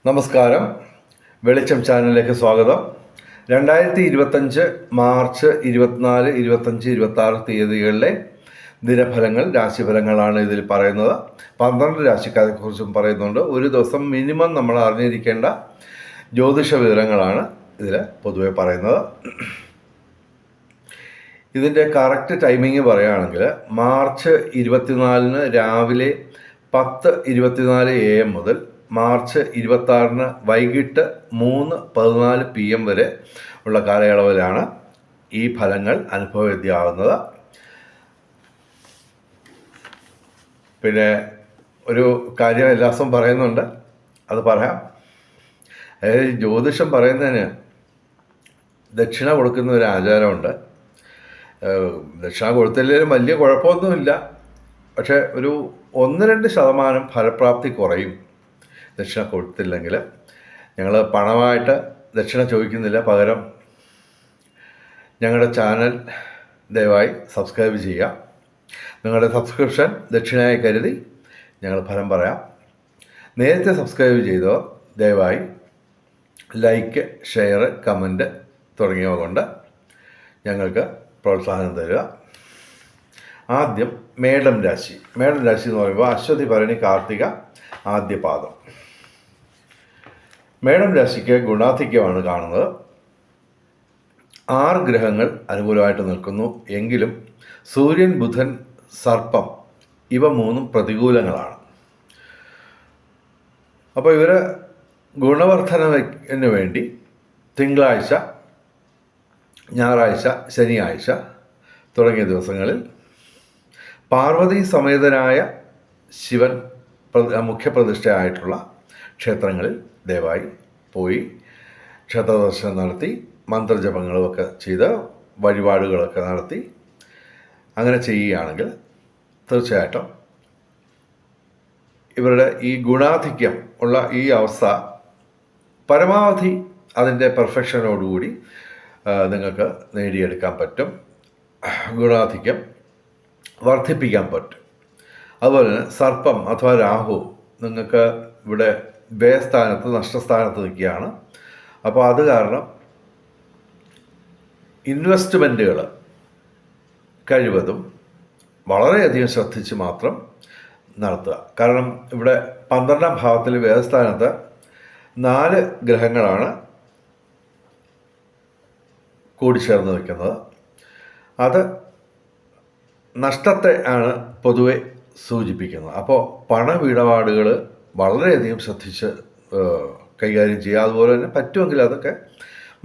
നമസ്കാരം. വെളിച്ചം ചാനലിലേക്ക് സ്വാഗതം. 2025 മാർച്ച് 24, 25, 26 തീയതികളിലെ ദിനഫലങ്ങൾ, രാശിഫലങ്ങളാണ് ഇതിൽ പറയുന്നത്. 12 രാശിക്കാരെക്കുറിച്ചും പറയുന്നുണ്ട്. ഒരു ദിവസം മിനിമം നമ്മൾ അറിഞ്ഞിരിക്കേണ്ട ജ്യോതിഷ വിവരങ്ങളാണ് ഇതിൽ പൊതുവെ പറയുന്നത്. ഇതിൻ്റെ കറക്റ്റ് ടൈമിങ് പറയുകയാണെങ്കിൽ മാർച്ച് 24 രാവിലെ 10:24 AM മുതൽ മാർച്ച് 26 വൈകിട്ട് 3:14 PM വരെ ഉള്ള കാലയളവിലാണ് ഈ ഫലങ്ങൾ അനുഭവവേദ്യമാകുന്നത്. പിന്നെ ഒരു കാര്യം എല്ലാ ദിവസവും പറയുന്നുണ്ട്, അത് പറയാം. അതായത് ജ്യോതിഷം പറയുന്നതിന് ദക്ഷിണ കൊടുക്കുന്ന ഒരു ആചാരമുണ്ട്. ദക്ഷിണ കൊടുത്തില്ലെങ്കിലും വലിയ കുഴപ്പമൊന്നുമില്ല. പക്ഷേ ഒരു 1-2% ഫലപ്രാപ്തി കുറയും ദക്ഷിണ കൊടുത്തില്ലെങ്കിൽ. ഞങ്ങൾ പണമായിട്ട് ദക്ഷിണ ചോദിക്കുന്നില്ല. പകരം ഞങ്ങളുടെ ചാനൽ ദയവായി സബ്സ്ക്രൈബ് ചെയ്യുക. നിങ്ങളുടെ സബ്സ്ക്രിപ്ഷൻ ദക്ഷിണയായി കരുതി ഞങ്ങൾ ഫലം പറയാം. നേരത്തെ സബ്സ്ക്രൈബ് ചെയ്തവർ ദയവായി ലൈക്ക്, ഷെയർ, കമൻറ്റ് തുടങ്ങിയവ കൊണ്ട് ഞങ്ങൾക്ക് പ്രോത്സാഹനം തരിക. ആദ്യം മേടം രാശി. മേടം രാശി എന്ന് പറയുമ്പോൾ അശ്വതി, ഭരണി, കാർത്തിക ആദ്യ പാദം. മേടം രാശിക്ക് ഗുണാധിക്യമാണ് കാണുന്നത്. 6 ഗ്രഹങ്ങൾ അനുകൂലമായിട്ട് നിൽക്കുന്നു. എങ്കിലും സൂര്യൻ, ബുധൻ, സർപ്പം ഇവ 3 പ്രതികൂലങ്ങളാണ്. അപ്പോൾ ഇവർ ഗുണവർദ്ധനവിന് വേണ്ടി തിങ്കളാഴ്ച, ഞായറാഴ്ച, ശനിയാഴ്ച തുടങ്ങിയ ദിവസങ്ങളിൽ പാർവതി സമേതനായ ശിവൻ മുഖ്യപ്രതിഷ്ഠയായിട്ടുള്ള ക്ഷേത്രങ്ങളിൽ ദയവായി പോയി ക്ഷേത്രദർശനം നടത്തി മന്ത്രജപങ്ങളുമൊക്കെ ചെയ്ത് വഴിപാടുകളൊക്കെ നടത്തി അങ്ങനെ ചെയ്യുകയാണെങ്കിൽ തീർച്ചയായിട്ടും ഇവരുടെ ഈ ഗുണാധിക്യം ഉള്ള ഈ അവസ്ഥ പരമാവധി അതിൻ്റെ പെർഫെക്ഷനോടുകൂടി നിങ്ങൾക്ക് നേടിയെടുക്കാൻ പറ്റും. ഗുണാധിക്യം വർദ്ധിപ്പിക്കാൻ പറ്റും. അതുപോലെ തന്നെ സർപ്പം അഥവാ രാഹു നിങ്ങൾക്ക് ഇവിടെ വ്യയസ്ഥാനത്ത്, നഷ്ടസ്ഥാനത്ത് നിൽക്കുകയാണ്. അപ്പോൾ അത് കാരണം ഇൻവെസ്റ്റ്മെൻറ്റുകൾ കഴിവതും വളരെയധികം ശ്രദ്ധിച്ച് മാത്രം നടത്തുക. കാരണം ഇവിടെ 12ാം ഭാവത്തിൽ വ്യയസ്ഥാനത്ത് 4 ഗ്രഹങ്ങളാണ് കൂടിച്ചേർന്ന് നിൽക്കുന്നത്. അത് നഷ്ടത്തെ ആണ് പൊതുവെ സൂചിപ്പിക്കുന്നത്. അപ്പോൾ പണമിടപാടുകൾ വളരെയധികം ശ്രദ്ധിച്ച് കൈകാര്യം ചെയ്യുക. അതുപോലെ തന്നെ പറ്റുമെങ്കിൽ അതൊക്കെ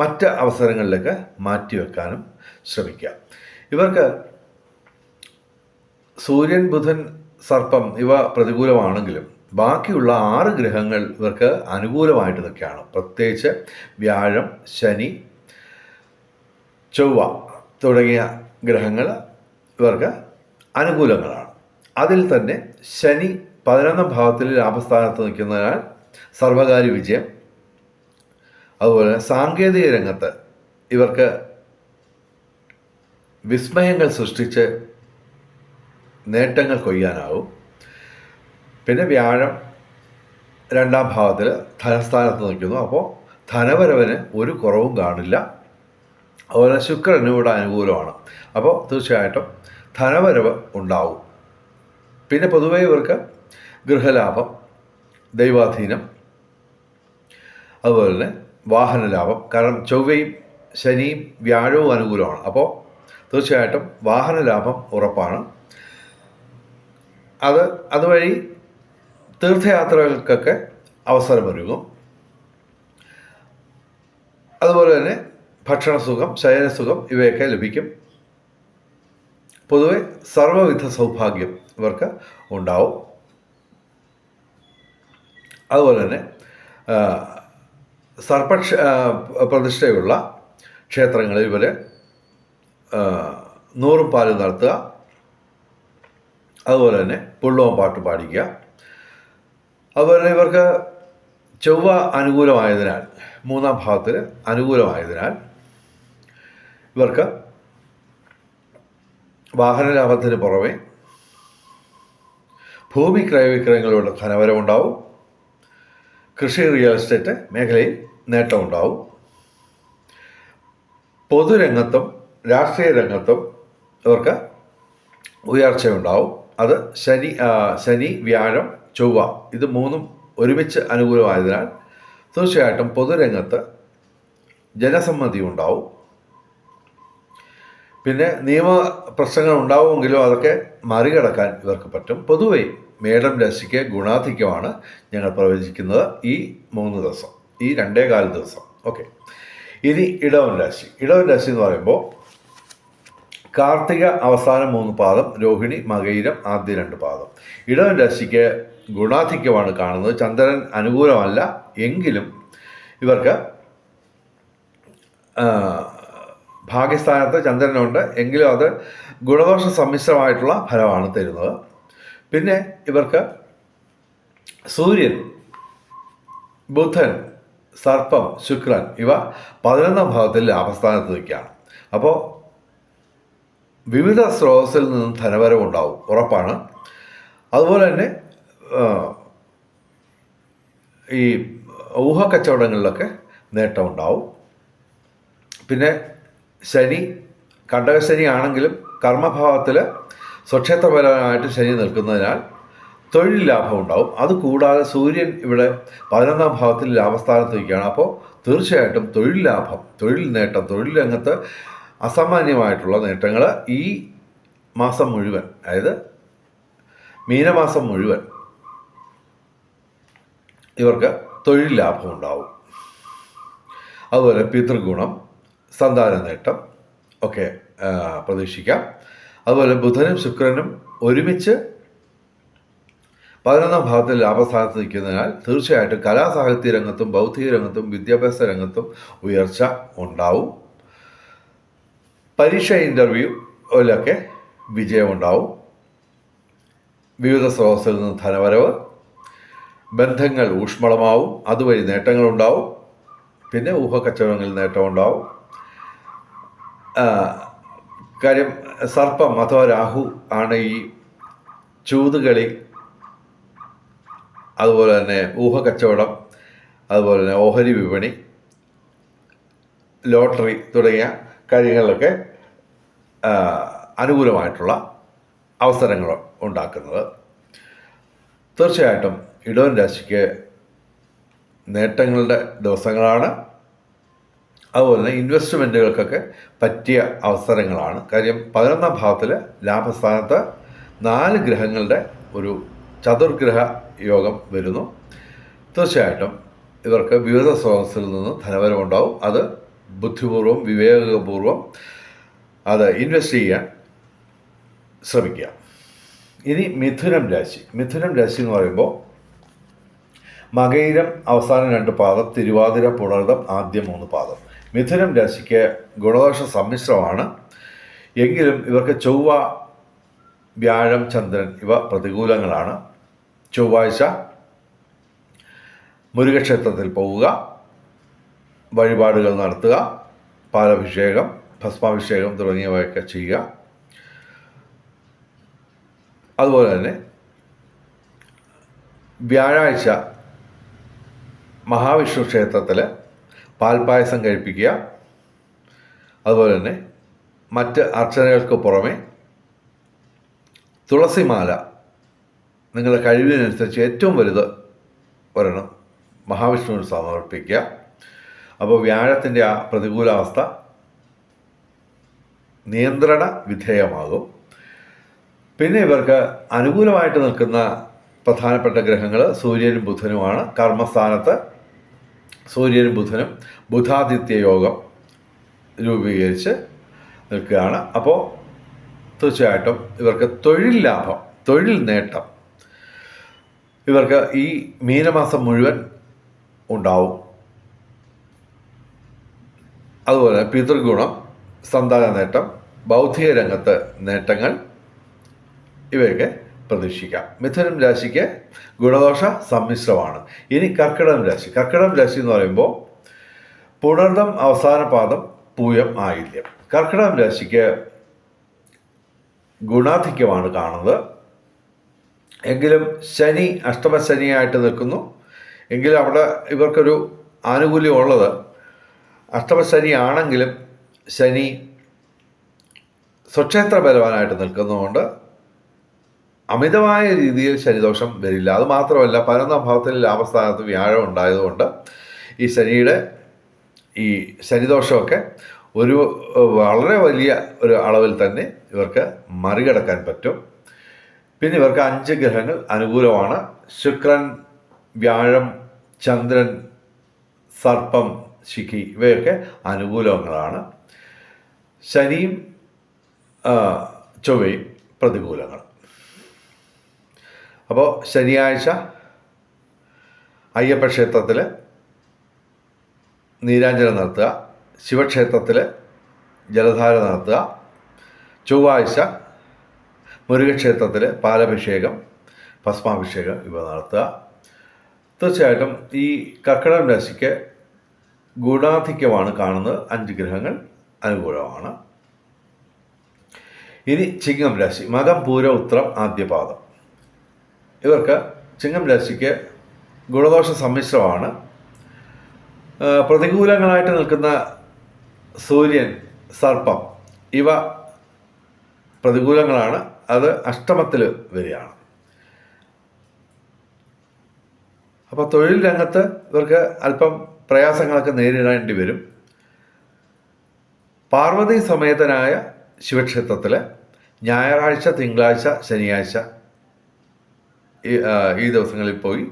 മറ്റ് അവസരങ്ങളിലേക്ക് മാറ്റിവെക്കാനും ശ്രമിക്കുക. ഇവർക്ക് സൂര്യൻ, ബുധൻ, സർപ്പം ഇവ പ്രതികൂലമാണെങ്കിലും ബാക്കിയുള്ള 6 ഗ്രഹങ്ങൾ ഇവർക്ക് അനുകൂലമായിട്ട് നിൽക്കുകയാണ്. പ്രത്യേകിച്ച് വ്യാഴം, ശനി, ചൊവ്വ തുടങ്ങിയ ഗ്രഹങ്ങൾ ഇവർക്ക് അനുകൂലങ്ങളാണ്. അതിൽ തന്നെ ശനി 11ാം ഭാവത്തിൽ ലാഭസ്ഥാനത്ത് നിൽക്കുന്നതിനാൽ സർവകാര്യ വിജയം. അതുപോലെ സാങ്കേതിക രംഗത്ത് ഇവർക്ക് വിസ്മയങ്ങൾ സൃഷ്ടിച്ച് നേട്ടങ്ങൾ കൊയ്യാനാവും. പിന്നെ വ്യാഴം 2ാം ഭാവത്തിൽ ധനസ്ഥാനത്ത് നിൽക്കുന്നു. അപ്പോൾ ധനവരവിന് ഒരു കുറവും കാണില്ല. അതുപോലെ ശുക്രനും ഇവിടെ അനുകൂലമാണ്. അപ്പോൾ തീർച്ചയായിട്ടും ധനവരവ് ഉണ്ടാവും. പിന്നെ പൊതുവേ ഇവർക്ക് ഗൃഹലാഭം, ദൈവാധീനം, അതുപോലെ തന്നെ വാഹനലാഭം. കാരണം ചൊവ്വയും ശനിയും വ്യാഴവും അനുകൂലമാണ്. അപ്പോൾ തീർച്ചയായിട്ടും വാഹനലാഭം ഉറപ്പാണ്. അതുവഴി തീർത്ഥയാത്രകൾക്കൊക്കെ അവസരമൊരുങ്ങും. അതുപോലെ തന്നെ ഭക്ഷണസുഖം, ശയനസുഖം ഇവയൊക്കെ ലഭിക്കും. പൊതുവെ സർവ്വവിധ സൗഭാഗ്യം ഇവർക്ക് ഉണ്ടാവും. അതുപോലെ തന്നെ പ്രതിഷ്ഠയുള്ള ക്ഷേത്രങ്ങളിൽ ഇവർ 100 പാല് നടത്തുക. അതുപോലെ തന്നെ പുള്ളവും പാട്ട് പാടിക്കുക. അതുപോലെ തന്നെ ഇവർക്ക് ചൊവ്വ അനുകൂലമായതിനാൽ, 3ാം ഭാവത്തിൽ അനുകൂലമായതിനാൽ ഇവർക്ക് വാഹനലാഭത്തിന് പുറമെ ഭൂമി ക്രയവിക്രയങ്ങളുടെ ധനവരവുണ്ടാവും. കൃഷി റിയൽ എസ്റ്റേറ്റ് മേഖലയിൽ നേട്ടമുണ്ടാവും. പൊതുരംഗത്തും രാഷ്ട്രീയ രംഗത്തും ഇവർക്ക് ഉയർച്ചയുണ്ടാവും. അത് ശനി, വ്യാഴം, ചൊവ്വ ഇത് മൂന്നും ഒരുമിച്ച് അനുകൂലമായതിനാൽ തീർച്ചയായിട്ടും പൊതുരംഗത്ത് ജനസമ്മതി ഉണ്ടാവും. പിന്നെ നിയമ പ്രശ്നങ്ങൾ ഉണ്ടാവുമെങ്കിലും അതൊക്കെ മറികടക്കാൻ ഇവർക്ക് പറ്റും. പൊതുവെ മേടം രാശിക്ക് ഗുണാധിക്യമാണ് ഞങ്ങൾ പ്രവചിക്കുന്നത് ഈ 3 ദിവസം, ഈ 2.25 ദിവസം. ഓക്കെ, ഇനി ഇടവൻ രാശി. ഇടവൻ രാശി എന്ന് പറയുമ്പോൾ കാർത്തിക അവസാനം 3 പാദം, രോഹിണി, മകയിരം ആദ്യ 2 പാദം. ഇടവൻ രാശിക്ക് ഗുണാധിക്യമാണ് കാണുന്നത്. ചന്ദ്രൻ അനുകൂലമല്ല എങ്കിലും ഇവർക്ക് ഭാഗ്യസ്ഥാനത്ത് ചന്ദ്രനുണ്ട് എങ്കിലും അത് ഗുണദോഷ സമ്മിശ്രമായിട്ടുള്ള ഫലമാണ് തരുന്നത്. പിന്നെ ഇവർക്ക് സൂര്യൻ, ബുധൻ, സർപ്പം, ശുക്രൻ ഇവ 11ാം ഭാവത്തിൽ ലാഭസ്ഥാനത്ത് നിൽക്കുകയാണ്. അപ്പോൾ വിവിധ സ്രോതസ്സിൽ നിന്നും ധനവരവുണ്ടാവും, ഉറപ്പാണ്. അതുപോലെ തന്നെ ഈ ഊഹക്കച്ചവടങ്ങളിലൊക്കെ നേട്ടമുണ്ടാവും. പിന്നെ ശനി, കണ്ടകശനി ആണെങ്കിലും കർമ്മഭാവത്തിൽ സ്വക്ഷേത്രപരമായിട്ട് ശനി നിൽക്കുന്നതിനാൽ തൊഴിൽ ലാഭം ഉണ്ടാവും. അതുകൂടാതെ സൂര്യൻ ഇവിടെ 11ാം ഭാവത്തിൽ ലാഭസ്ഥാനത്ത് നിൽക്കുകയാണ്. അപ്പോൾ തീർച്ചയായിട്ടും തൊഴിൽ ലാഭം, തൊഴിൽ നേട്ടം, തൊഴിൽ രംഗത്ത് അസാമാന്യമായിട്ടുള്ള നേട്ടങ്ങൾ ഈ മാസം മുഴുവൻ, അതായത് മീനമാസം മുഴുവൻ ഇവർക്ക് തൊഴിൽ ലാഭം ഉണ്ടാവും. അതുപോലെ പിതൃഗുണം, സന്താന നേട്ടം ഒക്കെ പ്രതീക്ഷിക്കാം. അതുപോലെ ബുധനും ശുക്രനും ഒരുമിച്ച് 11ാം ഭാവത്തിൽ ലാഭസ്ഥാനത്ത് നിൽക്കുന്നതിനാൽ തീർച്ചയായിട്ടും കലാസാഹിത്യ രംഗത്തും ബൗദ്ധിക രംഗത്തും വിദ്യാഭ്യാസ രംഗത്തും ഉയർച്ച ഉണ്ടാവും. പരീക്ഷ ഇൻ്റർവ്യൂവിലൊക്കെ വിജയമുണ്ടാവും. വിവിധ സ്രോതസ്സിൽ നിന്ന് ധനവരവ്, ബന്ധങ്ങൾ ഊഷ്മളമാവും, അതുവഴി നേട്ടങ്ങളുണ്ടാവും. പിന്നെ ഊഹക്കച്ചവടങ്ങളിൽ നേട്ടമുണ്ടാവും. കാര്യം സർപ്പം അഥവാ രാഹു ആണ് ഈ ചൂതുകളി, അതുപോലെ തന്നെ ഊഹക്കച്ചവടം, അതുപോലെ തന്നെ ഓഹരി വിപണി, ലോട്ടറി തുടങ്ങിയ കാര്യങ്ങളിലൊക്കെ അനുകൂലമായിട്ടുള്ള അവസരങ്ങൾ ഉണ്ടാക്കുന്നത്. തീർച്ചയായിട്ടും ഇടവൻ രാശിക്ക് നേട്ടങ്ങളുടെ ദിവസങ്ങളാണ്. അതുപോലെ തന്നെ ഇൻവെസ്റ്റ്മെൻറ്റുകൾക്കൊക്കെ പറ്റിയ അവസരങ്ങളാണ്. കാര്യം 11ാം ഭാവത്തിൽ ലാഭസ്ഥാനത്ത് 4 ഗ്രഹങ്ങളുടെ ഒരു ചതുർഗ്രഹ യോഗം വരുന്നു. തീർച്ചയായിട്ടും ഇവർക്ക് വിവിധ സ്രോതസ്സിൽ നിന്ന് ധനവരവുണ്ടാവും. അത് ബുദ്ധിപൂർവ്വം വിവേകപൂർവ്വം അത് ഇൻവെസ്റ്റ് ചെയ്യാൻ ശ്രമിക്കുക. ഇനി മിഥുനം രാശി. മിഥുനം രാശി എന്ന് പറയുമ്പോൾ മകയിരം അവസാനം 2 പാദം, തിരുവാതിര, പുണർദം ആദ്യ 3 പാദം. മിഥുനം രാശിക്ക് ഗുണദോഷ സമ്മിശ്രമാണ് എങ്കിലും ഇവർക്ക് ചൊവ്വ, വ്യാഴം, ചന്ദ്രൻ ഇവ പ്രതികൂലങ്ങളാണ്. ചൊവ്വാഴ്ച മുരുകക്ഷേത്രത്തിൽ പോവുക, വഴിപാടുകൾ നടത്തുക, പാലഭിഷേകം, ഭസ്മാഭിഷേകം തുടങ്ങിയവയൊക്കെ ചെയ്യുക. അതുപോലെ തന്നെ വ്യാഴാഴ്ച മഹാവിഷ്ണു ക്ഷേത്രത്തിൽ പാൽപ്പായസം കഴിപ്പിക്കുക. അതുപോലെ തന്നെ മറ്റ് അർച്ചനകൾക്ക് പുറമെ തുളസിമാല നിങ്ങളുടെ കഴിവിനനുസരിച്ച് ഏറ്റവും വലുത് ഒരെണ്ണം മഹാവിഷ്ണുവിന് സമർപ്പിക്കുക. അപ്പോൾ വ്യാഴത്തിൻ്റെ ആ പ്രതികൂലാവസ്ഥ നിയന്ത്രണ വിധേയമാകും. പിന്നെ ഇവർക്ക് അനുകൂലമായിട്ട് നിൽക്കുന്ന പ്രധാനപ്പെട്ട ഗ്രഹങ്ങൾ സൂര്യനും ബുധനുമാണ്. കർമ്മസ്ഥാനത്ത് സൂര്യനും ബുധനും ബുധാദിത്യ യോഗം രൂപീകരിച്ച് നിൽക്കുകയാണ്. അപ്പോൾ തീർച്ചയായിട്ടും ഇവർക്ക് തൊഴിൽ ലാഭം, തൊഴിൽ നേട്ടം ഇവർക്ക് ഈ മീനമാസം മുഴുവൻ ഉണ്ടാവും. അതുപോലെ പിതൃഗുണം, സന്താന നേട്ടം, ബൗദ്ധിക രംഗത്ത് നേട്ടങ്ങൾ ഇവയൊക്കെ പ്രതീക്ഷിക്കാം. മിഥുനം രാശിക്ക് ഗുണദോഷ സമ്മിശ്രമാണ്. ഇനി കർക്കിടകം രാശി. കർക്കിടകം രാശി എന്ന് പറയുമ്പോൾ പുണർദം അവസാന പാദം, പൂയം, ആയില്യം. കർക്കിടകം രാശിക്ക് ഗുണാധിക്യമാണ് കാണുന്നത് എങ്കിലും ശനി അഷ്ടമശനിയായിട്ട് നിൽക്കുന്നു എങ്കിലും അവിടെ ഇവർക്കൊരു ആനുകൂല്യം ഉള്ളത്, അഷ്ടമശനി ആണെങ്കിലും ശനി സ്വക്ഷേത്ര ബലവാനായിട്ട് നിൽക്കുന്നതുകൊണ്ട് അമിതമായ രീതിയിൽ ശനിദോഷം വരില്ല. അതുമാത്രമല്ല, 11ാം ഭാവത്തിൽ ലാഭസ്ഥാനത്ത് വ്യാഴം ഉണ്ടായതുകൊണ്ട് ഈ ശനിയുടെ ഈ ശനിദോഷമൊക്കെ ഒരു വളരെ വലിയ ഒരു അളവിൽ തന്നെ ഇവർക്ക് മറികടക്കാൻ പറ്റും. പിന്നെ ഇവർക്ക് 5 ഗ്രഹങ്ങൾ അനുകൂലമാണ്. ശുക്രൻ, വ്യാഴം, ചന്ദ്രൻ, സർപ്പം, ശിഖി ഇവയൊക്കെ അനുകൂലങ്ങളാണ്. ശനിയും ചൊവ്വയും പ്രതികൂലങ്ങൾ. അപ്പോൾ ശനിയാഴ്ച അയ്യപ്പ ക്ഷേത്രത്തിൽ നീരാഞ്ജനം നടത്തുക, ശിവക്ഷേത്രത്തിൽ ജലധാര നടത്തുക, ചൊവ്വാഴ്ച മുരുകക്ഷേത്രത്തിൽ പാലഭിഷേകം, ഭസ്മാഭിഷേകം ഇവ നടത്തുക. തീർച്ചയായിട്ടും ഈ കർക്കിടകം രാശിക്ക് ഗുണാധിക്യമാണ് കാണുന്നത്. 5 ഗ്രഹങ്ങൾ അനുകൂലമാണ്. ഇനി ചിങ്ങം രാശി, മകം, പൂരം, ഉത്രം, ആദ്യപാദം. ഇവർക്ക് ചിങ്ങം രാശിക്ക് ഗുണദോഷ സമ്മിശ്രമാണ്. പ്രതികൂലങ്ങളായിട്ട് നിൽക്കുന്ന സൂര്യൻ, സർപ്പം ഇവ പ്രതികൂലങ്ങളാണ്. അത് അഷ്ടമത്തിൽ വരികയാണ്. അപ്പോൾ തൊഴിൽ രംഗത്ത് ഇവർക്ക് അല്പം പ്രയാസങ്ങളൊക്കെ നേരിടേണ്ടി വരും. പാർവതി സമേതനായ ശിവക്ഷേത്രത്തിൽ ഞായറാഴ്ച, തിങ്കളാഴ്ച, ശനിയാഴ്ച ഈ ദിവസങ്ങളിൽ പോയി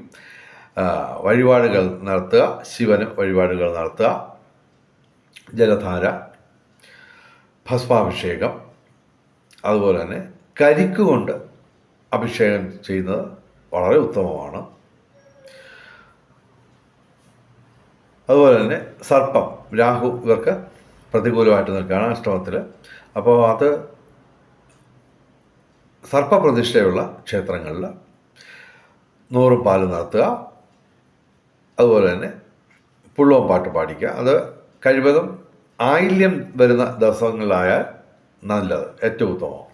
വഴിപാടുകൾ നടത്തുക. ശിവന് വഴിപാടുകൾ നടത്തുക. ജലധാര, ഭസ്മാഭിഷേകം, അതുപോലെ തന്നെ കരിക്ക് കൊണ്ട് അഭിഷേകം ചെയ്യുന്നത് വളരെ ഉത്തമമാണ്. അതുപോലെ തന്നെ സർപ്പം, രാഹു ഇവർക്ക് പ്രതികൂലമായിട്ട് നിൽക്കുകയാണ് അഷ്ടമത്തിൽ. അപ്പോൾ അത് സർപ്പപ്രതിഷ്ഠയുള്ള ക്ഷേത്രങ്ങളിൽ 100 പാല് നടത്തുക. അതുപോലെ തന്നെ പുള്ളവും പാട്ട് പാടിക്കുക. അത് കഴിവതും ആയില്യം വരുന്ന ദിവസങ്ങളിലായാൽ നല്ലത്, ഏറ്റവും ഉത്തമം.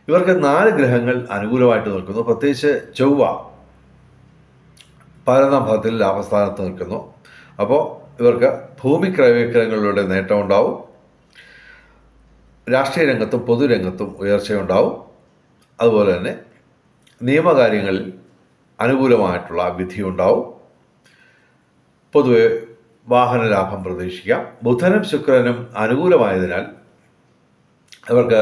ഇവർക്ക് 4 ഗ്രഹങ്ങൾ അനുകൂലമായിട്ട് നിൽക്കുന്നു. പ്രത്യേകിച്ച് ചൊവ്വ 11ാം ഭാവത്തിൽ ലാഭസ്ഥാനത്ത് നിൽക്കുന്നു. അപ്പോൾ ഇവർക്ക് ഭൂമി ക്രയവിക്രയങ്ങളിലൂടെ നേട്ടമുണ്ടാവും. രാഷ്ട്രീയ രംഗത്തും പൊതുരംഗത്തും ഉയർച്ചയുണ്ടാവും. അതുപോലെ തന്നെ നിയമകാര്യങ്ങളിൽ അനുകൂലമായിട്ടുള്ള വിധിയുണ്ടാവും. പൊതുവെ വാഹന ലാഭം പ്രതീക്ഷിക്കാം. ബുധനും ശുക്രനും അനുകൂലമായതിനാൽ ഇവർക്ക്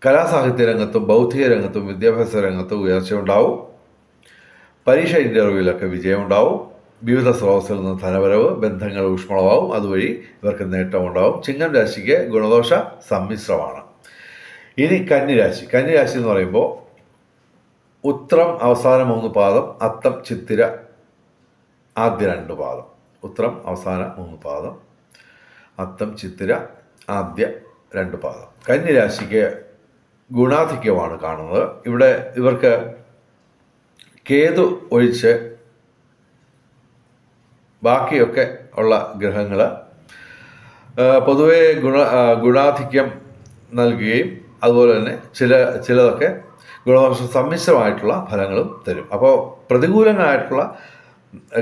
കലാസാഹിത്യ രംഗത്തും ബൗദ്ധിക രംഗത്തും വിദ്യാഭ്യാസ രംഗത്തും ഉയർച്ചയുണ്ടാവും. പരീക്ഷ ഇൻ്റർവ്യൂവിലൊക്കെ വിജയമുണ്ടാവും. വിവിധ സ്രോതസ്സിൽ നിന്ന് ധനവരവ്, ബന്ധങ്ങൾ ഊഷ്മളമാവും. അതുവഴി ഇവർക്ക് നേട്ടമുണ്ടാവും. ചിങ്ങം രാശിക്ക് ഗുണദോഷ സമ്മിശ്രമാണ്. ഇനി കന്നിരാശി. കന്നിരാശി എന്ന് പറയുമ്പോൾ ഉത്രം അവസാന 3 പാദം, അത്തം, ചിത്തിര ആദ്യ 2 പാദം. ഉത്രം അവസാന 3 പാദം, അത്തം, ചിത്തിര ആദ്യ 2 പാദം. കന്നിരാശിക്ക് ഗുണാധിക്യമാണ് കാണുന്നത്. ഇവിടെ ഇവർക്ക് കേതു ഒഴിച്ച് ബാക്കിയൊക്കെ ഉള്ള ഗ്രഹങ്ങൾ പൊതുവെ ഗുണാധിക്യം നൽകുകയും അതുപോലെ തന്നെ ചിലതൊക്കെ ഗുണദോഷ സമ്മിശ്രമായിട്ടുള്ള ഫലങ്ങളും തരും. അപ്പോൾ പ്രതികൂലങ്ങളായിട്ടുള്ള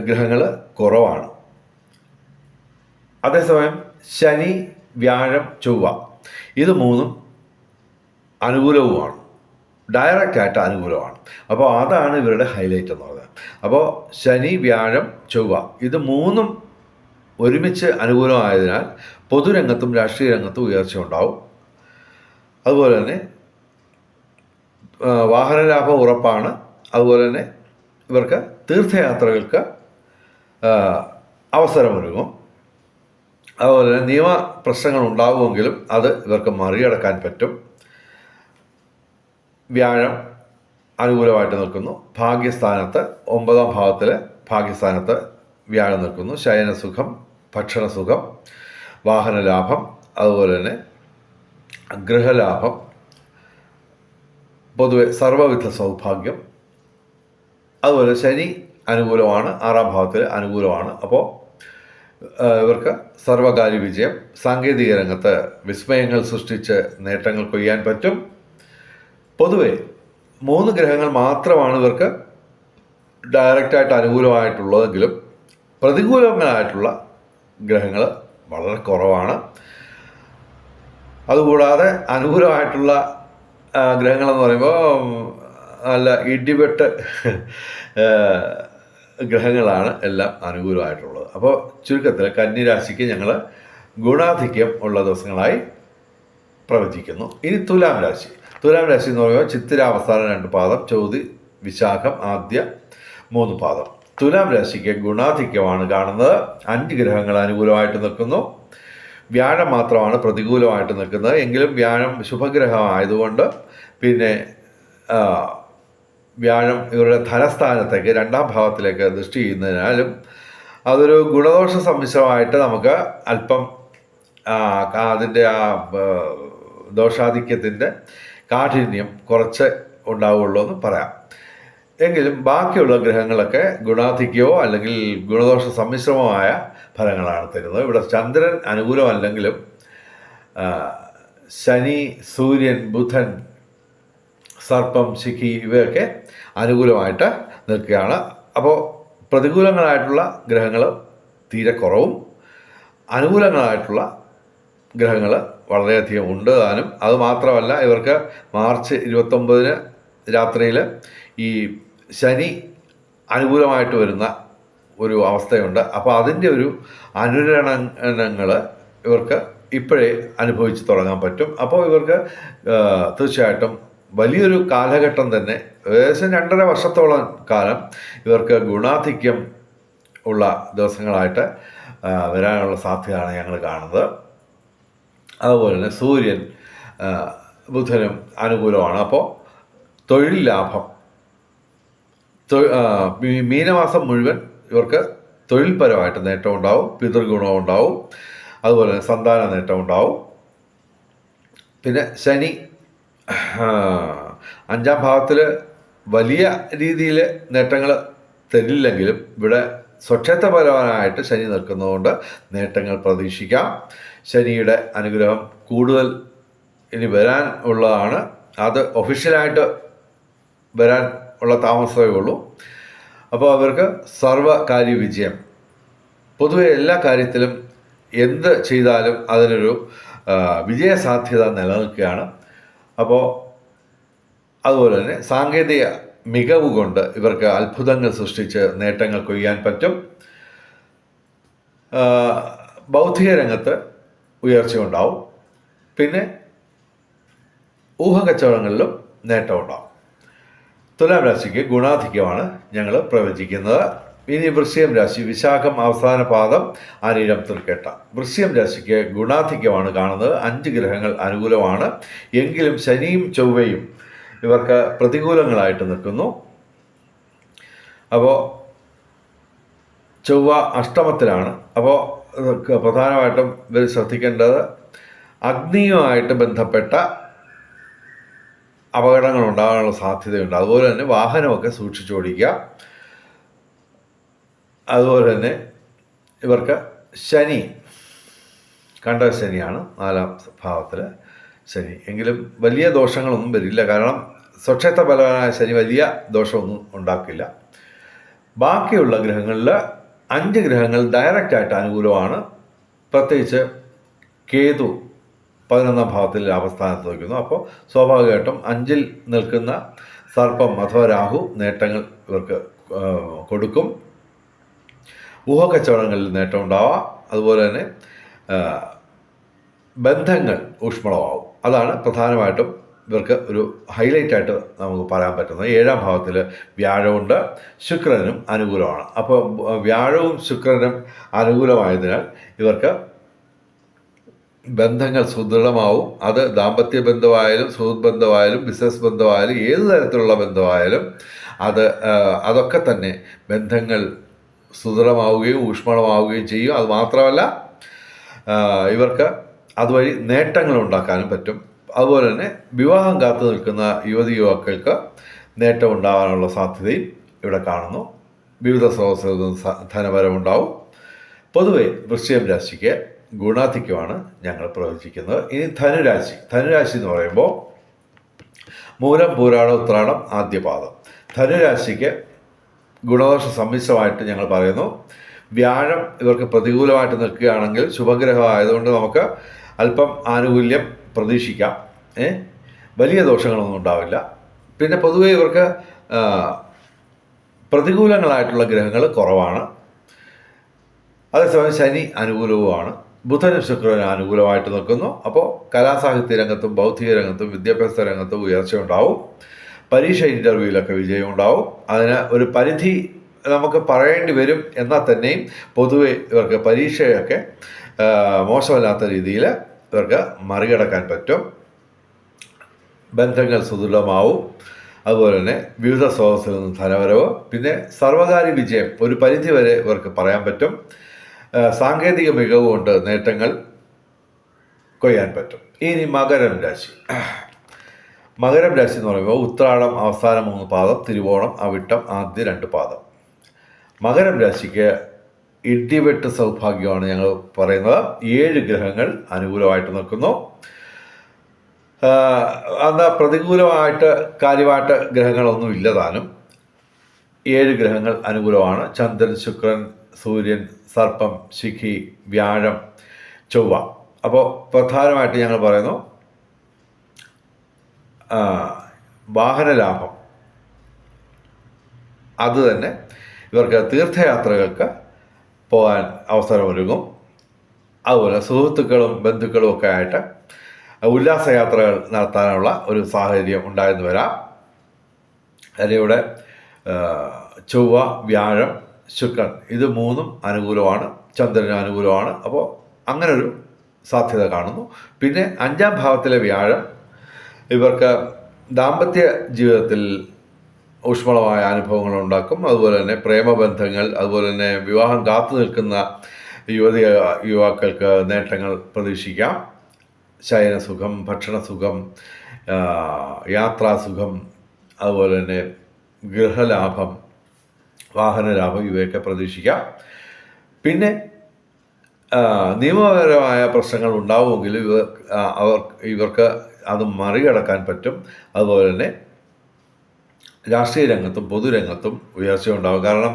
ഗ്രഹങ്ങൾ കുറവാണ്. അതേസമയം ശനി, വ്യാഴം, ചൊവ്വ ഇത് 3ഉം അനുകൂലവുമാണ്, ഡയറക്റ്റായിട്ട് അനുകൂലമാണ്. അപ്പോൾ അതാണ് ഇവരുടെ ഹൈലൈറ്റ് എന്ന് പറയുന്നത്. അപ്പോൾ ശനി, വ്യാഴം, ചൊവ്വ ഇത് 3ഉം ഒരുമിച്ച് അനുകൂലമായതിനാൽ പൊതുരംഗത്തും രാഷ്ട്രീയ രംഗത്തും ഉയർച്ച ഉണ്ടാവും. അതുപോലെ തന്നെ വാഹനലാഭം ഉറപ്പാണ്. അതുപോലെ തന്നെ ഇവർക്ക് തീർത്ഥയാത്രകൾക്ക് അവസരമൊരുങ്ങും. അതുപോലെ തന്നെ നിയമ പ്രശ്നങ്ങൾ ഉണ്ടാകുമെങ്കിലും അത് ഇവർക്ക് മറികടക്കാൻ പറ്റും. വ്യാഴം അനുകൂലമായിട്ട് നിൽക്കുന്നു. ഭാഗ്യസ്ഥാനത്ത് 9ാം ഭാവത്തിൽ ഭാഗ്യസ്ഥാനത്ത് വ്യാഴം നിൽക്കുന്നു. ശയനസുഖം, ഭക്ഷണസുഖം, വാഹനലാഭം, അതുപോലെ തന്നെ ഗൃഹലാഭം, പൊതുവെ സർവ്വവിധ സൗഭാഗ്യം. അതുപോലെ ശനി അനുകൂലമാണ്, 6ാം ഭാവത്തിൽ അനുകൂലമാണ്. അപ്പോൾ ഇവർക്ക് സർവകാര്യ വിജയം, സാങ്കേതിക രംഗത്ത് വിസ്മയങ്ങൾ സൃഷ്ടിച്ച് നേട്ടങ്ങൾ കൊയ്യാൻ പറ്റും. പൊതുവെ 3 ഗ്രഹങ്ങൾ മാത്രമാണ് ഇവർക്ക് ഡയറക്റ്റായിട്ട് അനുകൂലമായിട്ടുള്ളതെങ്കിലും പ്രതികൂലങ്ങളായിട്ടുള്ള ഗ്രഹങ്ങൾ വളരെ കുറവാണ്. അതുകൂടാതെ അനുകൂലമായിട്ടുള്ള ഗ്രഹങ്ങളെന്ന് പറയുമ്പോൾ നല്ല ഇടിവെട്ട് ഗ്രഹങ്ങളാണ് എല്ലാം അനുകൂലമായിട്ടുള്ളത്. അപ്പോൾ ചുരുക്കത്തിൽ കന്നിരാശിക്ക് ഞങ്ങൾ ഗുണാധിക്യം ഉള്ള ദിവസങ്ങളായി പ്രവചിക്കുന്നു. ഇനി തുലാം രാശി. തുലാം രാശി എന്ന് പറയുമ്പോൾ ചിത്തിര അവസാന 2 പാദം, ചോതി വിശാഖം ആദ്യ 3 പാദം. തുലാം രാശിക്ക് ഗുണാധിക്യമാണ് കാണുന്നത്. 5 ഗ്രഹങ്ങൾ അനുകൂലമായിട്ട് നിൽക്കുന്നു. വ്യാഴം മാത്രമാണ് പ്രതികൂലമായിട്ട് നിൽക്കുന്നത്. എങ്കിലും വ്യാഴം ശുഭഗ്രഹമായതുകൊണ്ട് പിന്നെ വ്യാഴം ഇവരുടെ ധനസ്ഥാനത്തേക്ക് 2ാം ഭാവത്തിലേക്ക് ദൃഷ്ടി ചെയ്യുന്നതിനാലും അതൊരു ഗുണദോഷ സമ്മിശ്രമായിട്ട് നമുക്ക് അല്പം അതിൻ്റെ ദോഷാധിക്യത്തിൻ്റെ കാഠിന്യം കുറച്ച് ഉണ്ടാവുള്ളൂ എന്ന് പറയാം. എങ്കിലും ബാക്കിയുള്ള ഗ്രഹങ്ങളൊക്കെ ഗുണാധിക്യമോ അല്ലെങ്കിൽ ഗുണദോഷ സമ്മിശ്രമമായ ഫലങ്ങളാണ് തരുന്നത്. ഇവിടെ ചന്ദ്രൻ അനുകൂലമല്ലെങ്കിലും ശനി, സൂര്യൻ, ബുധൻ, സർപ്പം, ശിഖി ഇവയൊക്കെ അനുകൂലമായിട്ട് നിൽക്കുകയാണ്. അപ്പോൾ പ്രതികൂലങ്ങളായിട്ടുള്ള ഗ്രഹങ്ങൾ തീരെ കുറവും അനുകൂലങ്ങളായിട്ടുള്ള ഗ്രഹങ്ങൾ വളരെയധികം ഉണ്ട് താനും. അതുമാത്രമല്ല, ഇവർക്ക് മാർച്ച് 29 രാത്രിയിൽ ഈ ശനി അനുകൂലമായിട്ട് വരുന്ന ഒരു അവസ്ഥയുണ്ട്. അപ്പോൾ അതിൻ്റെ ഒരു അനുരണനങ്ങൾ ഇവർക്ക് ഇപ്പോഴേ അനുഭവിച്ച് തുടങ്ങാൻ പറ്റും. അപ്പോൾ ഇവർക്ക് തീർച്ചയായിട്ടും വലിയൊരു കാലഘട്ടം തന്നെ, ഏകദേശം 2.5 വർഷത്തോളം കാലം ഇവർക്ക് ഗുണാധിക്യം ഉള്ള ദിവസങ്ങളായിട്ട് വരാനുള്ള സാധ്യതയാണ് ഞങ്ങൾ കാണുന്നത്. അതുപോലെ തന്നെ സൂര്യൻ, ബുധനും അനുകൂലമാണ്. അപ്പോൾ തൊഴിൽ ലാഭം, മീനമാസം മുഴുവൻ ഇവർക്ക് തൊഴിൽപരമായിട്ട് നേട്ടം ഉണ്ടാവും, പിതൃഗുണം ഉണ്ടാവും, അതുപോലെ സന്താന നേട്ടം ഉണ്ടാവും. പിന്നെ ശനി 5ാം ഭാവത്തിൽ വലിയ രീതിയിൽ നേട്ടങ്ങൾ തരില്ലെങ്കിലും ഇവിടെ സ്വക്ഷേത്രപരമായിട്ട് ശനി നിൽക്കുന്നതുകൊണ്ട് നേട്ടങ്ങൾ പ്രതീക്ഷിക്കാം. ശനിയുടെ അനുഗ്രഹം കൂടുതൽ ഇനി വരാൻ ഉള്ളതാണ്. അത് ഒഫീഷ്യലായിട്ട് വരാൻ ഉള്ള താമസമേ ഉള്ളൂ. അപ്പോൾ അവർക്ക് സർവകാര്യ വിജയം, പൊതുവെ എല്ലാ കാര്യത്തിലും എന്ത് ചെയ്താലും അതിനൊരു വിജയസാധ്യത നിലനിൽക്കുകയാണ്. അപ്പോൾ അതുപോലെ തന്നെ സാങ്കേതിക മികവ് കൊണ്ട് ഇവർക്ക് അത്ഭുതങ്ങൾ സൃഷ്ടിച്ച് നേട്ടങ്ങൾ കൊയ്യാൻ പറ്റും. ബൗദ്ധിക രംഗത്ത് ഉയർച്ച ഉണ്ടാവും. പിന്നെ ഊഹക്കച്ചവടങ്ങളിലും നേട്ടം ഉണ്ടാവും. തുലാം രാശിക്ക് ഗുണാധിക്യമാണ് ഞങ്ങൾ പ്രവചിക്കുന്നത്. ഇനി വൃശ്ചികം രാശി. വിശാഖം അവസാന പാദം, അനിഴം തൃക്കേട്ട. വൃശ്ചികം രാശിക്ക് ഗുണാധിക്യമാണ് കാണുന്നത്. 5 ഗ്രഹങ്ങൾ അനുകൂലമാണ്. എങ്കിലും ശനിയും ചൊവ്വയും ഇവർക്ക് പ്രതികൂലങ്ങളായിട്ട് നിൽക്കുന്നു. അപ്പോൾ ചൊവ്വ അഷ്ടമത്തിലാണ്. അപ്പോൾ പ്രധാനമായിട്ടും ഇവർ ശ്രദ്ധിക്കേണ്ടത് അഗ്നിയുമായിട്ട് ബന്ധപ്പെട്ട അപകടങ്ങൾ ഉണ്ടാകാനുള്ള സാധ്യതയുണ്ട്. അതുപോലെ തന്നെ വാഹനമൊക്കെ സൂക്ഷിച്ചോടിക്കുക. അതുപോലെ തന്നെ ഇവർക്ക് ശനി കണ്ട ശനിയാണ് 4ാം ഭാവത്തിൽ ശനി. എങ്കിലും വലിയ ദോഷങ്ങളൊന്നും വരില്ല. കാരണം സ്വക്ഷേത്ര ബലവാനായ ശനി വലിയ ദോഷമൊന്നും ഉണ്ടാക്കില്ല. ബാക്കിയുള്ള ഗ്രഹങ്ങളിൽ 5 ഗ്രഹങ്ങൾ ഡയറക്റ്റായിട്ട് അനുകൂലമാണ്. പ്രത്യേകിച്ച് കേതു 11ാം ഭാവത്തിൽ ലാഭസ്ഥാനത്ത് വയ്ക്കുന്നു. അപ്പോൾ സ്വാഭാവികമായിട്ടും 5ൽ നിൽക്കുന്ന സർപ്പം അഥവാ രാഹു നേട്ടങ്ങൾ ഇവർക്ക് കൊടുക്കും. ഊഹക്കച്ചവടങ്ങളിൽ നേട്ടം ഉണ്ടാവാം. അതുപോലെ തന്നെ ബന്ധങ്ങൾ ഊഷ്മളമാവും. അതാണ് പ്രധാനമായിട്ടും ഇവർക്ക് ഒരു ഹൈലൈറ്റായിട്ട് നമുക്ക് പറയാൻ പറ്റുന്നത്. 7ാം ഭാവത്തിൽ വ്യാഴമുണ്ട്, ശുക്രനും അനുകൂലമാണ്. അപ്പോൾ വ്യാഴവും ശുക്രനും അനുകൂലമായതിനാൽ ഇവർക്ക് ബന്ധങ്ങൾ സുദൃഢമാവും. അത് ദാമ്പത്യ ബന്ധമായാലും സുഹൃത്ത് ബന്ധമായാലും ബിസിനസ് ബന്ധമായാലും ഏത് തരത്തിലുള്ള ബന്ധമായാലും അതൊക്കെ തന്നെ ബന്ധങ്ങൾ സുദൃഢമാവുകയും ഊഷ്മളമാവുകയും ചെയ്യും. അത് മാത്രമല്ല ഇവർക്ക് അതുവഴി നേട്ടങ്ങൾ ഉണ്ടാക്കാനും പറ്റും. അതുപോലെ തന്നെ വിവാഹം കാത്തു നിൽക്കുന്ന യുവതി യുവാക്കൾക്ക് നേട്ടം ഉണ്ടാകാനുള്ള സാധ്യതയും ഇവിടെ കാണുന്നു. വിവിധ സ്രോതസ്സുകളിൽ നിന്ന് ധനവരവുണ്ടാവും. പൊതുവെ വൃശ്ചികം രാശിക്ക് ഗുണാധിക്യമാണ് ഞങ്ങൾ പ്രവചിക്കുന്നത്. ഇനി ധനുരാശി. ധനുരാശി എന്ന് പറയുമ്പോൾ മൂലം, പൂരാടം, ഉത്രാടം, ആദ്യപാദം. ധനുരാശിക്ക് ഗുണദോഷ സമ്മിശ്രമായിട്ട് ഞങ്ങൾ പറയുന്നു. വ്യാഴം ഇവർക്ക് പ്രതികൂലമായിട്ട് നിൽക്കുകയാണെങ്കിൽ ശുഭഗ്രഹമായതുകൊണ്ട് നമുക്ക് അല്പം ആനുകൂല്യം പ്രതീക്ഷിക്കാം. വലിയ ദോഷങ്ങളൊന്നും ഉണ്ടാവില്ല. പിന്നെ പൊതുവേ ഇവർക്ക് പ്രതികൂലങ്ങളായിട്ടുള്ള ഗ്രഹങ്ങൾ കുറവാണ്. അതേസമയം ശനി അനുകൂലവുമാണ്. ബുധനും ശുക്രനും അനുകൂലമായിട്ട് നിൽക്കുന്നു. അപ്പോൾ കലാസാഹിത്യ രംഗത്തും ബൗദ്ധിക രംഗത്തും വിദ്യാഭ്യാസ രംഗത്തും ഉയർച്ച ഉണ്ടാവും. പരീക്ഷ ഇൻ്റർവ്യൂവിലൊക്കെ വിജയം ഉണ്ടാവും. അതിന് ഒരു പരിധി നമുക്ക് പറയേണ്ടി വരും. എന്നാൽ തന്നെയും പൊതുവെ ഇവർക്ക് പരീക്ഷയൊക്കെ മോശമല്ലാത്ത രീതിയിൽ ഇവർക്ക് മറികടക്കാൻ പറ്റും. ബന്ധങ്ങൾ സുദൃഢമാവും. അതുപോലെ തന്നെ വിവിധ സ്രോതസ്സിൽ നിന്ന് ധനവരവ്, പിന്നെ സർവകാര്യ വിജയം ഒരു പരിധി വരെ ഇവർക്ക് പറയാൻ പറ്റും. സാങ്കേതിക മികവ് കൊണ്ട് നേട്ടങ്ങൾ കൊയ്യാൻ പറ്റും. ഇനി മകരം രാശി. മകരം രാശി എന്ന് പറയുമ്പോൾ ഉത്രാടം അവസാന 3 പാദം, തിരുവോണം അവിട്ടം ആദ്യ 2 പാദം. മകരം രാശിക്ക് ഇടിവെട്ട് സൗഭാഗ്യമാണ് ഞങ്ങൾ പറയുന്നത്. 7 ഗ്രഹങ്ങൾ അനുകൂലമായിട്ട് നിൽക്കുന്നു. അന്ന് പ്രതികൂലമായിട്ട് കാര്യമായിട്ട് ഗ്രഹങ്ങളൊന്നും ഇല്ലതാനും. 7 ഗ്രഹങ്ങൾ അനുകൂലമാണ്. ചന്ദ്രൻ, ശുക്രൻ, സൂര്യൻ, സർപ്പം, ശിഖി, വ്യാഴം, ചൊവ്വ. അപ്പോൾ പ്രധാനമായിട്ട് ഞങ്ങൾ പറയുന്നു വാഹനലാഭം. അത് തന്നെ ഇവർക്ക് തീർത്ഥയാത്രകൾക്ക് പോകാൻ അവസരമൊരുങ്ങും. അതുപോലെ സുഹൃത്തുക്കളും ബന്ധുക്കളും ഒക്കെ ആയിട്ട് ഉല്ലാസയാത്രകൾ നടത്താനുള്ള ഒരു സാഹചര്യം ഉണ്ടായെന്ന് വരാം. അതിലൂടെ ചൊവ്വ, വ്യാഴം, ശുക്രൻ ഇത് 3 അനുകൂലമാണ്. ചന്ദ്രന് അനുകൂലമാണ്. അപ്പോൾ അങ്ങനൊരു സാധ്യത കാണുന്നു. പിന്നെ 5ാം ഭാവത്തിലെ വ്യാഴം ഇവർക്ക് ദാമ്പത്യ ജീവിതത്തിൽ ഊഷ്മളമായ അനുഭവങ്ങൾ ഉണ്ടാക്കും. അതുപോലെ തന്നെ പ്രേമബന്ധങ്ങൾ, അതുപോലെ തന്നെ വിവാഹം കാത്തു നിൽക്കുന്ന യുവാക്കൾക്ക് നേട്ടങ്ങൾ പ്രതീക്ഷിക്കാം. ശയനസുഖം, ഭക്ഷണസുഖം, യാത്രാസുഖം, അതുപോലെ തന്നെ ഗൃഹലാഭം, വാഹനലാഭം ഇവയൊക്കെ പ്രതീക്ഷിക്കാം. പിന്നെ നിയമപരമായ പ്രശ്നങ്ങൾ ഉണ്ടാവുമെങ്കിലും ഇവർക്ക് അത് മറികടക്കാൻ പറ്റും. അതുപോലെ തന്നെ രാഷ്ട്രീയ രംഗത്തും പൊതുരംഗത്തും ഉയർച്ച ഉണ്ടാകും. കാരണം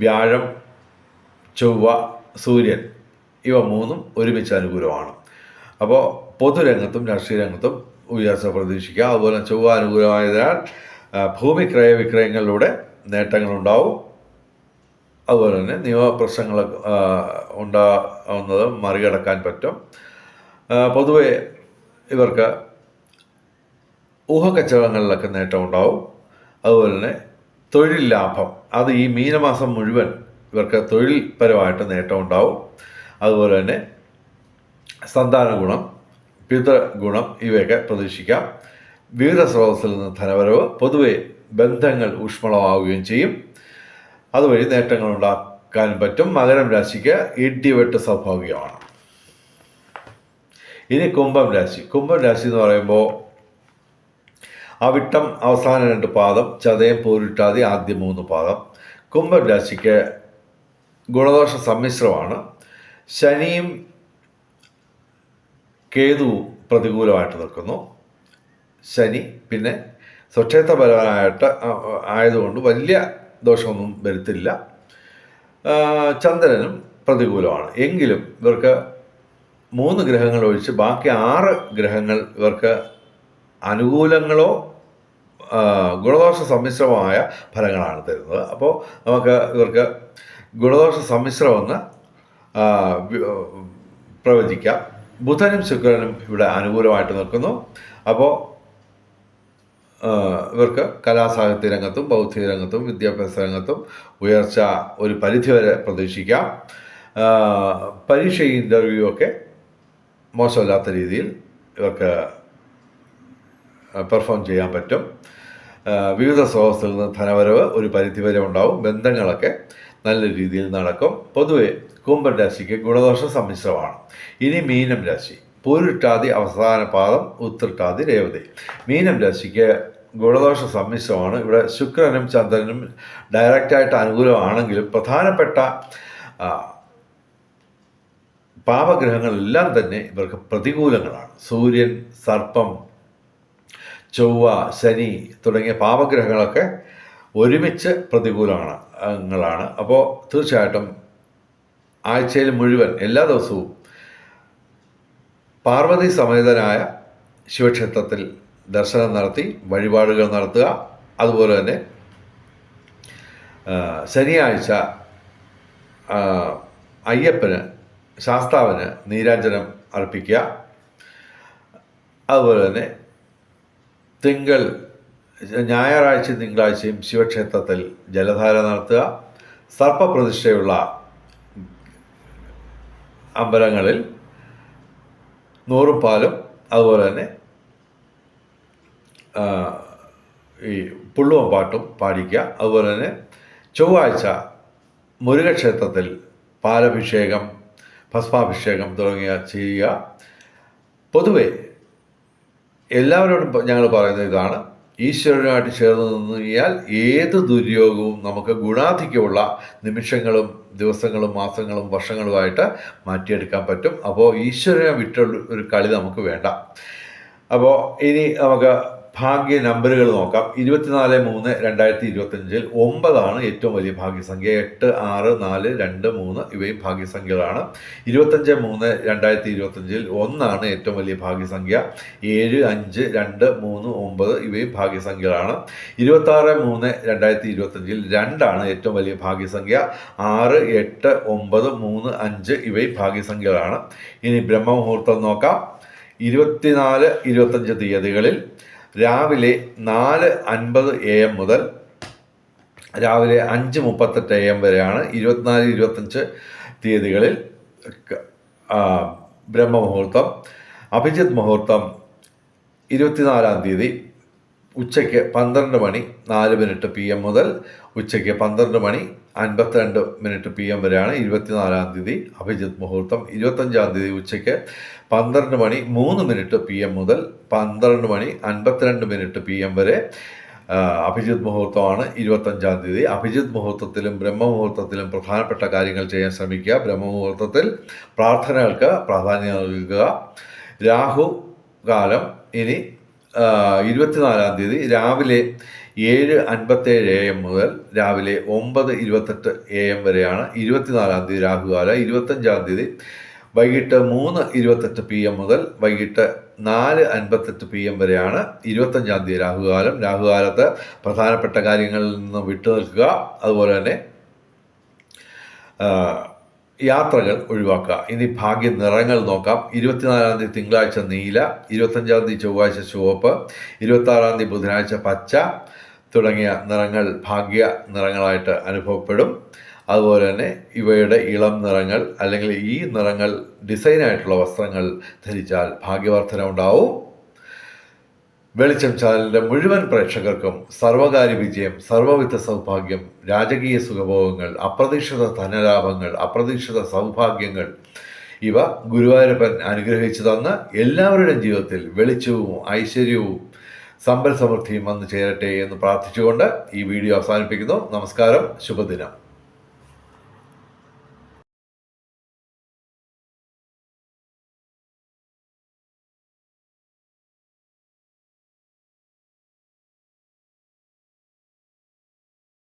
വ്യാഴം, ചൊവ്വ, സൂര്യൻ ഇവ 3 ഒരുമിച്ച് അനുകൂലമാണ്. അപ്പോൾ പൊതുരംഗത്തും രാഷ്ട്രീയ രംഗത്തും ഉയർച്ച പ്രതീക്ഷിക്കുക. അതുപോലെ ചൊവ്വ അനുകൂലമായതിനാൽ ഭൂമി ക്രയവിക്രയങ്ങളിലൂടെ നേട്ടങ്ങളുണ്ടാവും. അതുപോലെ തന്നെ നിയമപ്രശ്നങ്ങൾ ഉണ്ടാവുന്നത് മറികടക്കാൻ പറ്റും. പൊതുവെ ഇവർക്ക് ഊഹക്കച്ചവടങ്ങളിലൊക്കെ നേട്ടമുണ്ടാവും. അതുപോലെ തന്നെ തൊഴിൽ ലാഭം, അത് ഈ മീനമാസം മുഴുവൻ ഇവർക്ക് തൊഴിൽപരമായിട്ട് നേട്ടമുണ്ടാവും. അതുപോലെ തന്നെ സന്താന ഗുണം, പിതൃഗുണം ഇവയൊക്കെ പ്രതീക്ഷിക്കാം. വിവിധ സ്രോതസ്സിൽ നിന്ന് ധനവരവ്, പൊതുവെ ബന്ധങ്ങൾ ഊഷ്മളമാവുകയും ചെയ്യും. അതുവഴി നേട്ടങ്ങൾ ഉണ്ടാക്കാനും പറ്റും. മകരം രാശിക്ക് ഇടിവെട്ട് സൗഭാഗ്യമാണ്. ഇനി കുംഭം രാശി. കുംഭം രാശി എന്ന് പറയുമ്പോൾ അവിട്ടം അവസാന 2 പാദം, ചതയം, പൂരിട്ടാതി ആദ്യ 3 പാദം. കുംഭം രാശിക്ക് ഗുണദോഷ സമ്മിശ്രമാണ്. ശനിയും കേതുവും പ്രതികൂലമായിട്ട് നിൽക്കുന്നു. ശനി പിന്നെ സ്വക്ഷേത്രപരമായിട്ട് ആയതുകൊണ്ട് വലിയ ദോഷമൊന്നും വരുത്തില്ല. ചന്ദ്രനും പ്രതികൂലമാണ്. എങ്കിലും ഇവർക്ക് 3 ഗ്രഹങ്ങൾ ഒഴിച്ച് ബാക്കി 6 ഗ്രഹങ്ങൾ ഇവർക്ക് അനുകൂലങ്ങളോ ഗുണദോഷ സമ്മിശ്രമായ ഫലങ്ങളാണ് തരുന്നത്. അപ്പോൾ നമുക്ക് ഇവർക്ക് ഗുണദോഷ സമ്മിശ്രമെന്ന് പ്രവചിക്കാം. ബുധനും ശുക്രനും ഇവിടെ അനുകൂലമായിട്ട് നിൽക്കുന്നു. അപ്പോൾ ഇവർക്ക് കലാസാഹിത്യ രംഗത്തും ബൗദ്ധിക രംഗത്തും വിദ്യാഭ്യാസ രംഗത്തും ഉയർച്ച ഒരു പരിധിവരെ പ്രതീക്ഷിക്കാം. പരീക്ഷ ഇൻ്റർവ്യൂ ഒക്കെ മോശമല്ലാത്ത രീതിയിൽ ഇവർക്ക് പെർഫോം ചെയ്യാൻ പറ്റും. വിവിധ സ്രോതസ്സിൽ നിന്ന് ധനവരവ് ഒരു പരിധിവരെ ഉണ്ടാവും. ബന്ധങ്ങളൊക്കെ നല്ല രീതിയിൽ നടക്കും. പൊതുവെ കുംഭം രാശിക്ക് ഗുണദോഷ സമ്മിശ്രമാണ്. ഇനി മീനം രാശി. പൂരിട്ടാതി അവസാന പാദം, ഉത്രട്ടാതി, രേവതി. മീനം രാശിക്ക് ഗുണദോഷ സമ്മിശ്രമാണ്. ഇവിടെ ശുക്രനും ചന്ദ്രനും ഡയറക്റ്റായിട്ട് അനുകൂലമാണെങ്കിലും പ്രധാനപ്പെട്ട പാപഗ്രഹങ്ങളെല്ലാം തന്നെ ഇവർക്ക് പ്രതികൂലങ്ങളാണ്. സൂര്യൻ, സർപ്പം, ചൊവ്വ, ശനി തുടങ്ങിയ പാപഗ്രഹങ്ങളൊക്കെ ഒരുമിച്ച് പ്രതികൂലമാണ്. ങ്ങളാണ്. അപ്പോൾ തീർച്ചയായിട്ടും ആഴ്ചയിൽ മുഴുവൻ എല്ലാ ദിവസവും പാർവതി സമേതനായ ശിവക്ഷേത്രത്തിൽ ദർശനം നടത്തി വഴിപാടുകൾ നടത്തുക. അതുപോലെ തന്നെ ശനിയാഴ്ച അയ്യപ്പന് ശാസ്താവിന് നീരാഞ്ജനം അർപ്പിക്കുക. അതുപോലെ തന്നെ ഞായറാഴ്ചയും തിങ്കളാഴ്ചയും ശിവക്ഷേത്രത്തിൽ ജലധാര നടത്തുക. സർപ്പപ്രതിഷ്ഠയുള്ള അമ്പലങ്ങളിൽ നൂറും പാലും അതുപോലെ തന്നെ ഈ പുള്ളുവൻ പാട്ടും പാടിക്കുക. അതുപോലെ തന്നെ ചൊവ്വാഴ്ച മുരുകക്ഷേത്രത്തിൽ പാലഭിഷേകം, ഭസ്മാഭിഷേകം തുടങ്ങിയ ചെയ്യുക. പൊതുവെ എല്ലാവരോടും ഞങ്ങൾ പറയുന്ന ഇതാണ്, ഈശ്വരനുമായിട്ട് ചേർന്ന് നിന്നുകഴിഞ്ഞാൽ ഏത് ദുര്യോഗവും നമുക്ക് ഗുണാധിക്യമുള്ള നിമിഷങ്ങളും ദിവസങ്ങളും മാസങ്ങളും വർഷങ്ങളുമായിട്ട് മാറ്റിയെടുക്കാൻ പറ്റും. അപ്പോൾ ഈശ്വരനെ വിട്ടുള്ള ഒരു കളി നമുക്ക് വേണ്ട. അപ്പോൾ ഇനി നമുക്ക് ഭാഗ്യ നമ്പറുകൾ നോക്കാം. 24/3/2025 9 ഏറ്റവും വലിയ ഭാഗ്യസംഖ്യ. 8, 6, 4, 2, 3 ഇവയും ഭാഗ്യസംഖ്യകളാണ്. 25/3/2025 1 ഏറ്റവും വലിയ ഭാഗ്യസംഖ്യ. 7, 5, 2, 3, 9 ഇവയും ഭാഗ്യസംഖ്യകളാണ്. 26/3/2025 2 ഏറ്റവും വലിയ ഭാഗ്യസംഖ്യ. 6, 8, 9, 3, 5 ഇവയും ഭാഗ്യസംഖ്യകളാണ്. ഇനി ബ്രഹ്മമുഹൂർത്തം നോക്കാം. 24, 25 തീയതികളിൽ രാവിലെ 4:50 AM മുതൽ രാവിലെ 5:38 AM വരെയാണ്. 24, 25 തീയതികളിൽ ബ്രഹ്മമുഹൂർത്തം. അഭിജിത്ത് മുഹൂർത്തം 24-ാം തീയതി ഉച്ചയ്ക്ക് 12:04 PM മുതൽ ഉച്ചയ്ക്ക് 12:52 PM വരെയാണ് 24-ാം തീയതി അഭിജിത്ത് മുഹൂർത്തം. 25-ാം തീയതി ഉച്ചയ്ക്ക് 12:03 PM മുതൽ 12:52 PM വരെ അഭിജിത്ത് മുഹൂർത്തമാണ് 25-ാം തീയതി. അഭിജിത്ത് മുഹൂർത്തത്തിലും ബ്രഹ്മമുഹൂർത്തത്തിലും പ്രധാനപ്പെട്ട കാര്യങ്ങൾ ചെയ്യാൻ ശ്രമിക്കുക. ബ്രഹ്മമുഹൂർത്തത്തിൽ പ്രാർത്ഥനകൾക്ക് പ്രാധാന്യം നൽകുക. രാഹു കാലം ഇനി 24-ാം തീയതി രാവിലെ 7:57 AM മുതൽ രാവിലെ 9:28 AM വരെയാണ് 24-ാം തീയതി രാഹുകാലം. 25-ാം തീയതി വൈകിട്ട് 3:28 PM മുതൽ വൈകിട്ട് 4:58 PM വരെയാണ് 25-ാം തീയതി രാഹുകാലം. രാഹുകാലത്ത് പ്രധാനപ്പെട്ട കാര്യങ്ങളിൽ നിന്ന് വിട്ടുനിൽക്കുക. അതുപോലെ തന്നെ യാത്രകൾ ഒഴിവാക്കുക. ഇനി ഭാഗ്യ നിറങ്ങൾ നോക്കാം. 24-ാം തീയതി തിങ്കളാഴ്ച നീല, 25-ാം തീയതി ചൊവ്വാഴ്ച ചുവപ്പ്, 26-ാം തീയതി ബുധനാഴ്ച പച്ച തുടങ്ങിയ നിറങ്ങൾ ഭാഗ്യ നിറങ്ങളായിട്ട് അനുഭവപ്പെടും. അതുപോലെ തന്നെ ഇവയുടെ ഇളം നിറങ്ങൾ അല്ലെങ്കിൽ ഈ നിറങ്ങൾ ഡിസൈനായിട്ടുള്ള വസ്ത്രങ്ങൾ ധരിച്ചാൽ ഭാഗ്യവർദ്ധന ഉണ്ടാവും. വെളിച്ചം ചാനലിൻ്റെ മുഴുവൻ പ്രേക്ഷകർക്കും സർവകാര്യ വിജയം, സർവവിധ സൗഭാഗ്യം, രാജകീയ സുഖഭോഗങ്ങൾ, അപ്രതീക്ഷിത ധനലാഭങ്ങൾ, അപ്രതീക്ഷിത സൗഭാഗ്യങ്ങൾ ഇവ ഗുരുവായൂരപ്പൻ അനുഗ്രഹിച്ചു തന്ന് എല്ലാവരുടെയും ജീവിതത്തിൽ വെളിച്ചവും ഐശ്വര്യവും സമ്പൽ സമൃദ്ധിയും വന്നു ചേരട്ടെ എന്ന് പ്രാർത്ഥിച്ചുകൊണ്ട് ഈ വീഡിയോ അവസാനിപ്പിക്കുന്നു. നമസ്കാരം, ശുഭദിനം.